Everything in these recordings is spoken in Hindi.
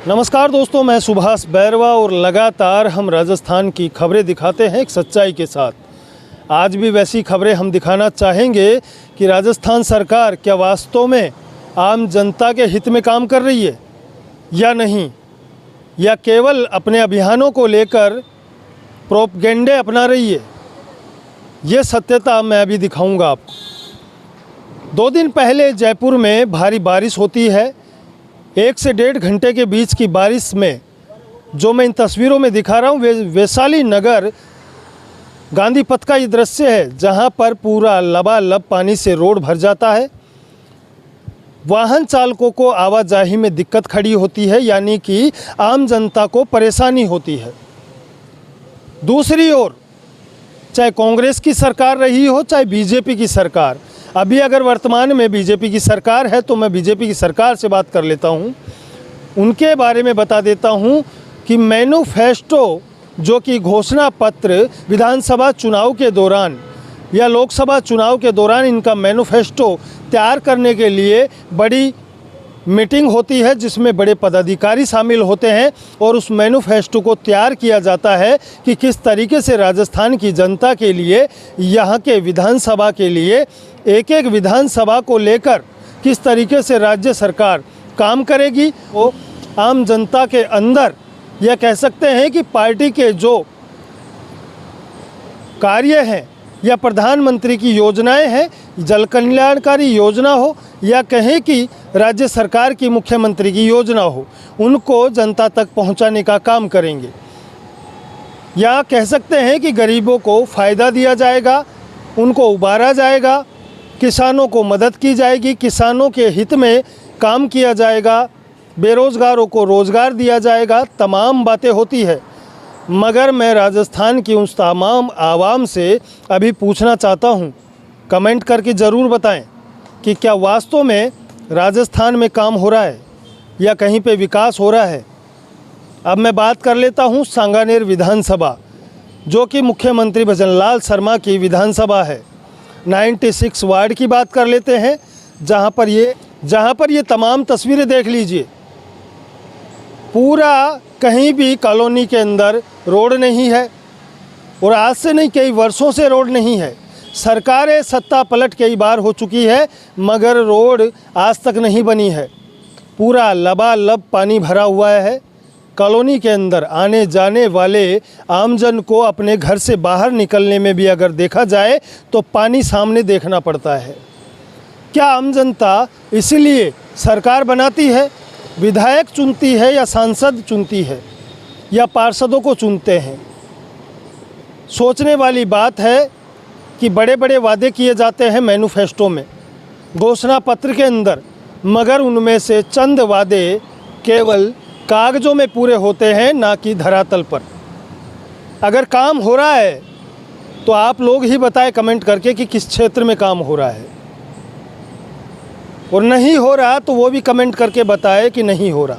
नमस्कार दोस्तों, मैं सुभाष बैरवा और लगातार हम राजस्थान की खबरें दिखाते हैं एक सच्चाई के साथ। आज भी वैसी खबरें हम दिखाना चाहेंगे कि राजस्थान सरकार क्या वास्तव में आम जनता के हित में काम कर रही है या नहीं, या केवल अपने अभियानों को लेकर प्रोपगेंडे अपना रही है। ये सत्यता मैं अभी दिखाऊंगा आपको। 2 दिन पहले जयपुर में भारी बारिश होती है। 1 से 1.5 घंटे के बीच की बारिश में जो मैं इन तस्वीरों में दिखा रहा हूँ वैशाली नगर गांधी पथ का ये दृश्य है, जहाँ पर पूरा लबालब पानी से रोड भर जाता है। वाहन चालकों को आवाजाही में दिक्कत खड़ी होती है, यानी कि आम जनता को परेशानी होती है। दूसरी ओर चाहे कांग्रेस की सरकार रही हो चाहे बीजेपी की सरकार, अभी अगर वर्तमान में बीजेपी की सरकार है तो मैं बीजेपी की सरकार से बात कर लेता हूं। उनके बारे में बता देता हूं कि मैनिफेस्टो जो कि घोषणा पत्र विधानसभा चुनाव के दौरान या लोकसभा चुनाव के दौरान इनका मैनिफेस्टो तैयार करने के लिए बड़ी मीटिंग होती है, जिसमें बड़े पदाधिकारी शामिल होते हैं और उस मैनिफेस्टो को तैयार किया जाता है कि किस तरीके से राजस्थान की जनता के लिए, यहाँ के विधानसभा के लिए, एक एक विधानसभा को लेकर किस तरीके से राज्य सरकार काम करेगी। वो आम जनता के अंदर यह कह सकते हैं कि पार्टी के जो कार्य हैं या प्रधानमंत्री की योजनाएं हैं, जल कल्याणकारी योजना हो या कहें कि राज्य सरकार की मुख्यमंत्री की योजना हो, उनको जनता तक पहुंचाने का काम करेंगे। या कह सकते हैं कि गरीबों को फ़ायदा दिया जाएगा, उनको उबारा जाएगा, किसानों को मदद की जाएगी, किसानों के हित में काम किया जाएगा, बेरोज़गारों को रोज़गार दिया जाएगा। तमाम बातें होती है, मगर मैं राजस्थान की उस तमाम आवाम से अभी पूछना चाहता हूँ, कमेंट करके ज़रूर बताएं कि क्या वास्तव में राजस्थान में काम हो रहा है या कहीं पे विकास हो रहा है। अब मैं बात कर लेता हूँ सांगानेर विधानसभा, जो कि मुख्यमंत्री भजनलाल शर्मा की विधानसभा है। 96 वार्ड की बात कर लेते हैं, जहाँ पर ये तमाम तस्वीरें देख लीजिए। पूरा कहीं भी कॉलोनी के अंदर रोड नहीं है, और आज से नहीं कई वर्षों से रोड नहीं है। सरकारें सत्ता पलट कई बार हो चुकी है, मगर रोड आज तक नहीं बनी है। पूरा लबालब पानी भरा हुआ है। कॉलोनी के अंदर आने जाने वाले आमजन को अपने घर से बाहर निकलने में भी अगर देखा जाए तो पानी सामने देखना पड़ता है। क्या आम जनता इसीलिए सरकार बनाती है, विधायक चुनती है या सांसद चुनती है या पार्षदों को चुनते हैं? सोचने वाली बात है कि बड़े बड़े वादे किए जाते हैं मैनिफेस्टो में, घोषणा पत्र के अंदर, मगर उनमें से चंद वादे केवल कागज़ों में पूरे होते हैं, ना कि धरातल पर। अगर काम हो रहा है तो आप लोग ही बताएं कमेंट करके कि किस क्षेत्र में काम हो रहा है, और नहीं हो रहा तो वो भी कमेंट करके बताए कि नहीं हो रहा।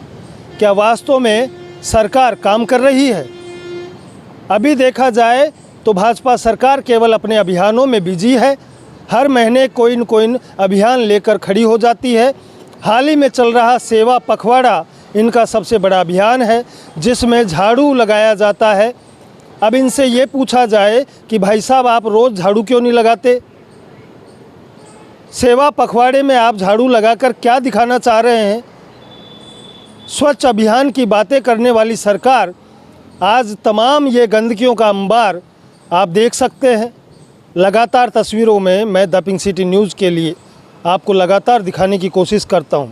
क्या वास्तव में सरकार काम कर रही है? अभी देखा जाए तो भाजपा सरकार केवल अपने अभियानों में बिजी है। हर महीने कोई न कोई अभियान लेकर खड़ी हो जाती है। हाल ही में चल रहा सेवा पखवाड़ा इनका सबसे बड़ा अभियान है, जिसमें झाड़ू लगाया जाता है। अब इनसे ये पूछा जाए कि भाई साहब, आप रोज़ झाड़ू क्यों नहीं लगाते? सेवा पखवाड़े में आप झाड़ू लगाकर क्या दिखाना चाह रहे हैं? स्वच्छ अभियान की बातें करने वाली सरकार आज तमाम ये गंदगियों का अंबार आप देख सकते हैं। लगातार तस्वीरों में मैं द पिंक सिटी न्यूज़ के लिए आपको लगातार दिखाने की कोशिश करता हूं,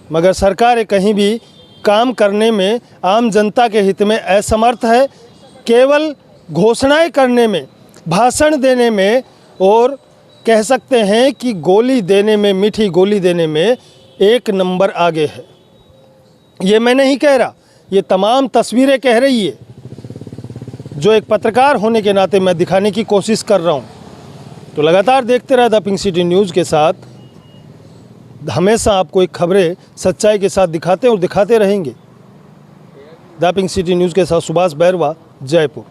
मगर सरकार कहीं भी काम करने में आम जनता के हित में असमर्थ है। केवल घोषणाएं करने में, भाषण देने में, और कह सकते हैं कि गोली देने में, मीठी गोली देने में 1 नंबर आगे है। ये मैं नहीं कह रहा, ये तमाम तस्वीरें कह रही है, जो एक पत्रकार होने के नाते मैं दिखाने की कोशिश कर रहा हूँ। तो लगातार देखते रहे द पिंक सिटी न्यूज़ के साथ। हमेशा आपको एक खबरें सच्चाई के साथ दिखाते हैं और दिखाते रहेंगे। द पिंक सिटी न्यूज़ के साथ सुभाष बैरवा, जयपुर।